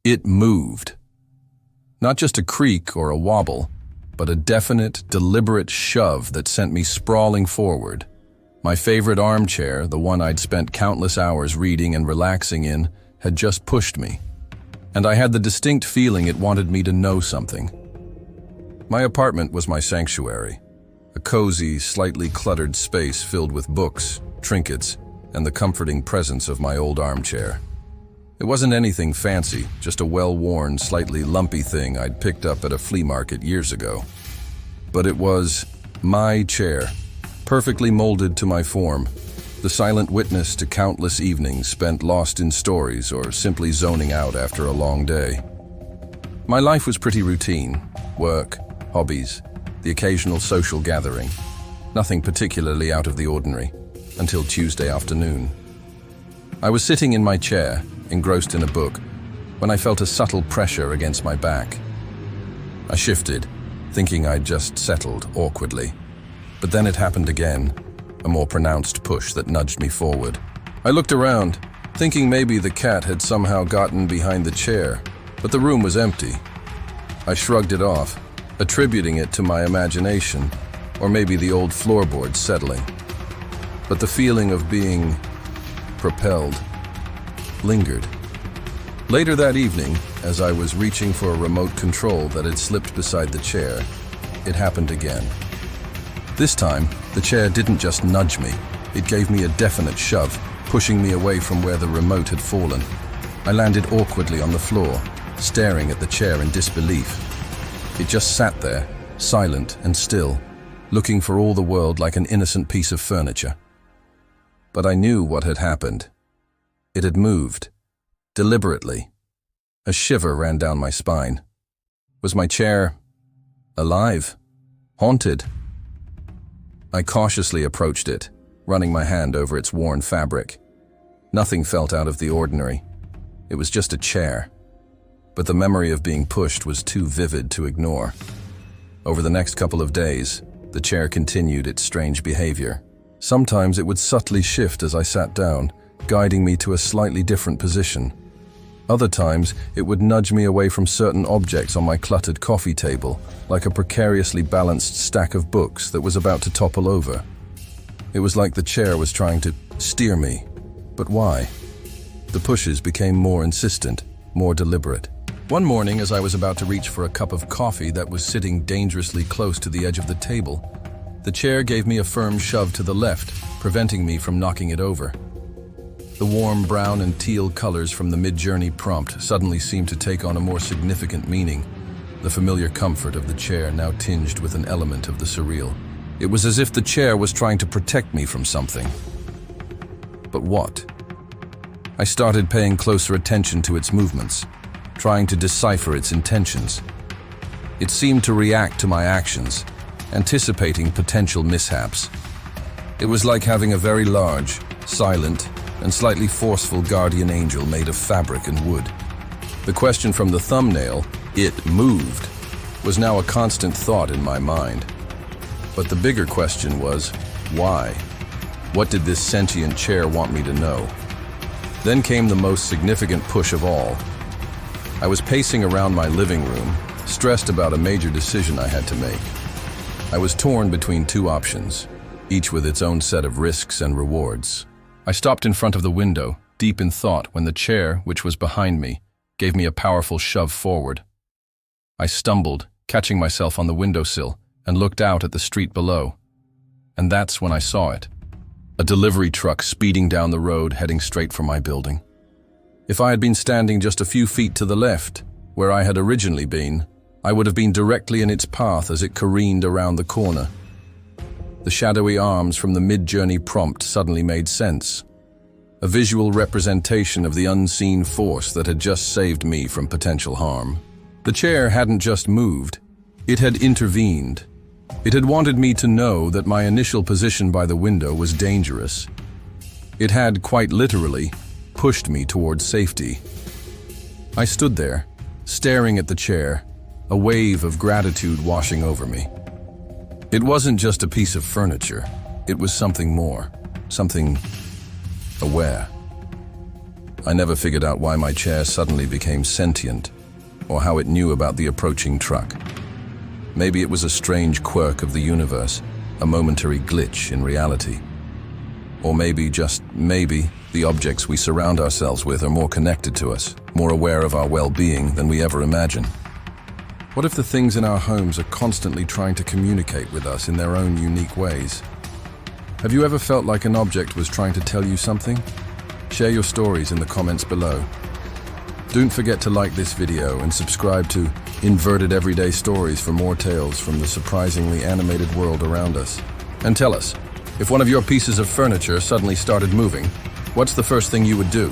It moved. Not just a creak or a wobble, but a definite, deliberate shove that sent me sprawling forward. My favorite armchair, the one I'd spent countless hours reading and relaxing in, had just pushed me. And I had the distinct feeling it wanted me to know something. My apartment was my sanctuary, a cozy, slightly cluttered space filled with books, trinkets, and the comforting presence of my old armchair. It wasn't anything fancy, just a well-worn, slightly lumpy thing I'd picked up at a flea market years ago. But it was my chair, perfectly molded to my form, the silent witness to countless evenings spent lost in stories or simply zoning out after a long day. My life was pretty routine: work, hobbies, the occasional social gathering. Nothing particularly out of the ordinary, until Tuesday afternoon. I was sitting in my chair, engrossed in a book, when I felt a subtle pressure against my back. I shifted, thinking I'd just settled awkwardly. But then it happened again, a more pronounced push that nudged me forward. I looked around, thinking maybe the cat had somehow gotten behind the chair, but the room was empty. I shrugged it off, attributing it to my imagination, or maybe the old floorboards settling. But the feeling of being propelled lingered. Later that evening, as I was reaching for a remote control that had slipped beside the chair, it happened again. This time, the chair didn't just nudge me, it gave me a definite shove, pushing me away from where the remote had fallen. I landed awkwardly on the floor, staring at the chair in disbelief. It just sat there, silent and still, looking for all the world like an innocent piece of furniture. But I knew what had happened. It had moved, deliberately. A shiver ran down my spine. Was my chair alive? Haunted? I cautiously approached it, running my hand over its worn fabric. Nothing felt out of the ordinary. It was just a chair. But the memory of being pushed was too vivid to ignore. Over the next couple of days, the chair continued its strange behavior. Sometimes it would subtly shift as I sat down, guiding me to a slightly different position. Other times, it would nudge me away from certain objects on my cluttered coffee table, like a precariously balanced stack of books that was about to topple over. It was like the chair was trying to steer me. But why? The pushes became more insistent, more deliberate. One morning, as I was about to reach for a cup of coffee that was sitting dangerously close to the edge of the table, the chair gave me a firm shove to the left, preventing me from knocking it over. The warm brown and teal colors from the mid-journey prompt suddenly seemed to take on a more significant meaning, the familiar comfort of the chair now tinged with an element of the surreal. It was as if the chair was trying to protect me from something. But what? I started paying closer attention to its movements, trying to decipher its intentions. It seemed to react to my actions, anticipating potential mishaps. It was like having a very large, silent, and slightly forceful guardian angel made of fabric and wood. The question from the thumbnail, "It moved," was now a constant thought in my mind. But the bigger question was, why? What did this sentient chair want me to know? Then came the most significant push of all. I was pacing around my living room, stressed about a major decision I had to make. I was torn between two options, each with its own set of risks and rewards. I stopped in front of the window, deep in thought, when the chair, which was behind me, gave me a powerful shove forward. I stumbled, catching myself on the windowsill, and looked out at the street below. And that's when I saw it. A delivery truck speeding down the road, heading straight for my building. If I had been standing just a few feet to the left, where I had originally been, I would have been directly in its path as it careened around the corner. The shadowy arms from the mid-journey prompt suddenly made sense. A visual representation of the unseen force that had just saved me from potential harm. The chair hadn't just moved, it had intervened. It had wanted me to know that my initial position by the window was dangerous. It had, quite literally, pushed me towards safety. I stood there, staring at the chair, a wave of gratitude washing over me. It wasn't just a piece of furniture, it was something more, something aware. I never figured out why my chair suddenly became sentient, or how it knew about the approaching truck. Maybe it was a strange quirk of the universe, a momentary glitch in reality. Or maybe, just maybe, the objects we surround ourselves with are more connected to us, more aware of our well-being than we ever imagined. What if the things in our homes are constantly trying to communicate with us in their own unique ways? Have you ever felt like an object was trying to tell you something? Share your stories in the comments below. Don't forget to like this video and subscribe to Inverted Everyday Stories for more tales from the surprisingly animated world around us. And tell us, if one of your pieces of furniture suddenly started moving, what's the first thing you would do?